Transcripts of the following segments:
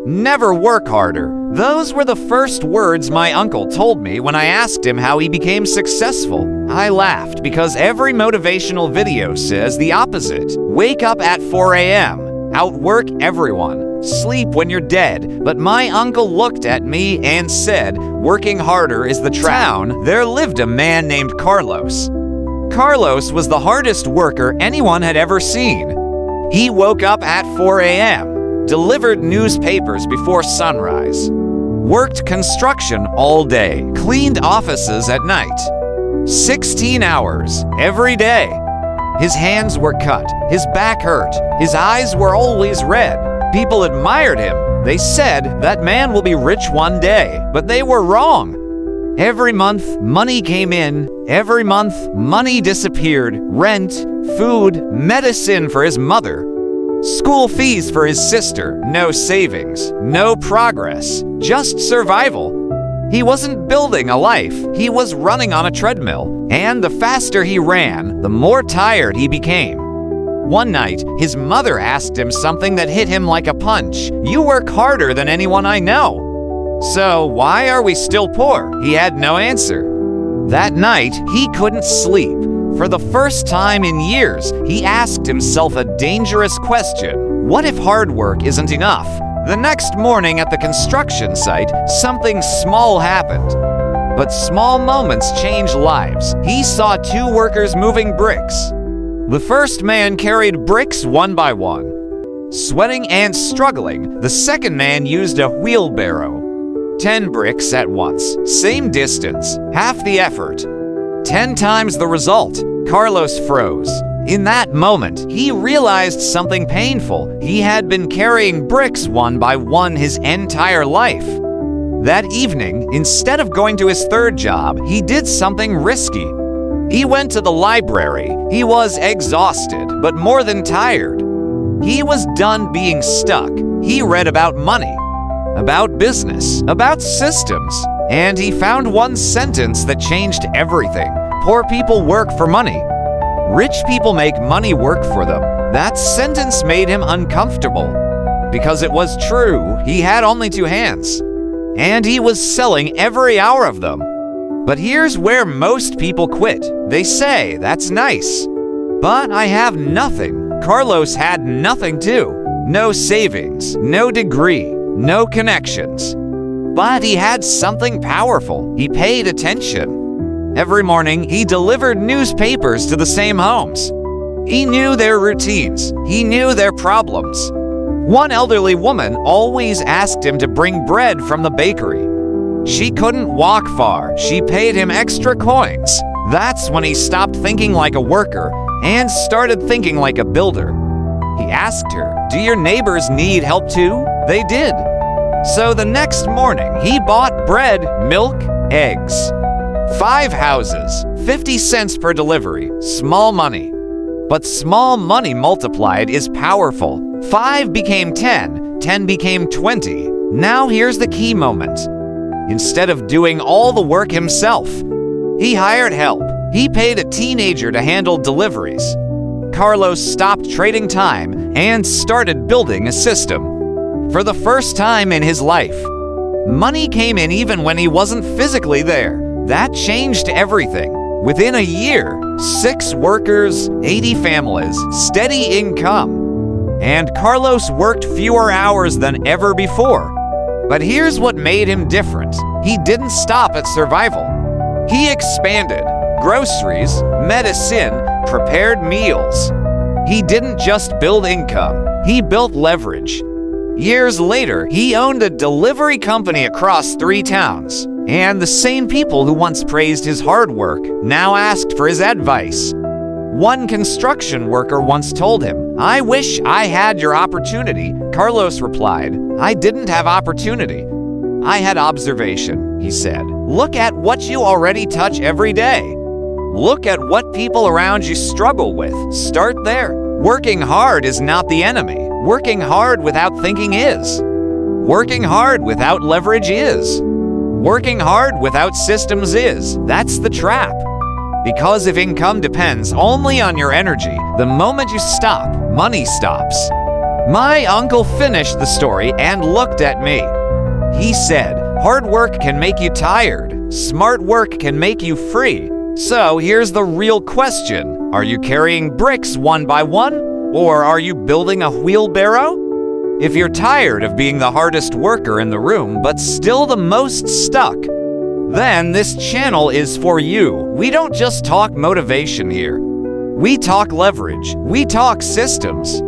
Never work harder. Those were the first words my uncle told me when I asked him how he became successful. I laughed because every motivational video says the opposite. Wake up at 4 a.m., outwork everyone, sleep when you're dead. But my uncle looked at me and said, working harder is the town. There lived a man named Carlos. Carlos was the hardest worker anyone had ever seen. He woke up at 4 a.m., delivered newspapers before sunrise, worked construction all day, cleaned offices at night. 16 hours every day. His hands were cut, his back hurt, his eyes were always red. People admired him. They said, that man will be rich one day, but they were wrong. Every month, money came in. Every month, money disappeared. Rent, food, medicine for his mother, school fees for his sister. No savings, no progress, just survival. He wasn't building a life, he was running on a treadmill. And the faster he ran, the more tired he became. One night, his mother asked him something that hit him like a punch. You work harder than anyone I know. So why are we still poor? He had no answer. That night, he couldn't sleep. For the first time in years, he asked himself a dangerous question. What if hard work isn't enough? The next morning at the construction site, something small happened. But small moments change lives. He saw two workers moving bricks. The first man carried bricks one by one. Sweating and struggling, the second man used a wheelbarrow. 10 bricks at once, same distance, half the effort. 10 times the result. Carlos froze. In that moment, he realized something painful. He had been carrying bricks one by one his entire life. That evening, instead of going to his third job, he did something risky. He went to the library. He was exhausted, but more than tired. He was done being stuck. He read about money, about business, about systems, and he found one sentence that changed everything. Poor people work for money. Rich people make money work for them. That sentence made him uncomfortable. Because it was true, he had only 2 hands. And he was selling every hour of them. But here's where most people quit. They say, that's nice. But I have nothing. Carlos had nothing too. No savings, no degree, no connections. But he had something powerful. He paid attention. Every morning, he delivered newspapers to the same homes. He knew their routines. He knew their problems. One elderly woman always asked him to bring bread from the bakery. She couldn't walk far. She paid him extra coins. That's when he stopped thinking like a worker and started thinking like a builder. He asked her, do your neighbors need help too? They did. So the next morning, he bought bread, milk, eggs. 5 houses, 50 cents per delivery, small money. But small money multiplied is powerful. 5 became 10, 10 became 20. Now here's the key moment. Instead of doing all the work himself, he hired help. He paid a teenager to handle deliveries. Carlos stopped trading time and started building a system. For the first time in his life, money came in even when he wasn't physically there. That changed everything. Within a year, 6 workers, 80 families, steady income. And Carlos worked fewer hours than ever before. But here's what made him different. He didn't stop at survival. He expanded. Groceries, medicine, prepared meals. He didn't just build income. He built leverage. Years later, he owned a delivery company across 3 towns. And the same people who once praised his hard work now asked for his advice. One construction worker once told him, I wish I had your opportunity. Carlos replied, I didn't have opportunity. I had observation, he said. Look at what you already touch every day. Look at what people around you struggle with. Start there. Working hard is not the enemy. Working hard without thinking is. Working hard without leverage is. Working hard without systems is. That's the trap. Because if income depends only on your energy, the moment you stop, money stops. My uncle finished the story and looked at me. He said, "Hard work can make you tired. Smart work can make you free. So here's the real question. Are you carrying bricks one by one? Or are you building a wheelbarrow? If you're tired of being the hardest worker in the room but still the most stuck, then this channel is for you. We don't just talk motivation here. We talk leverage. We talk systems.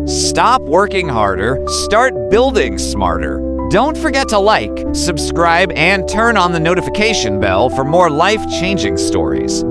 Stop working harder. Start building smarter. Don't forget to like, subscribe, and turn on the notification bell for more life-changing stories.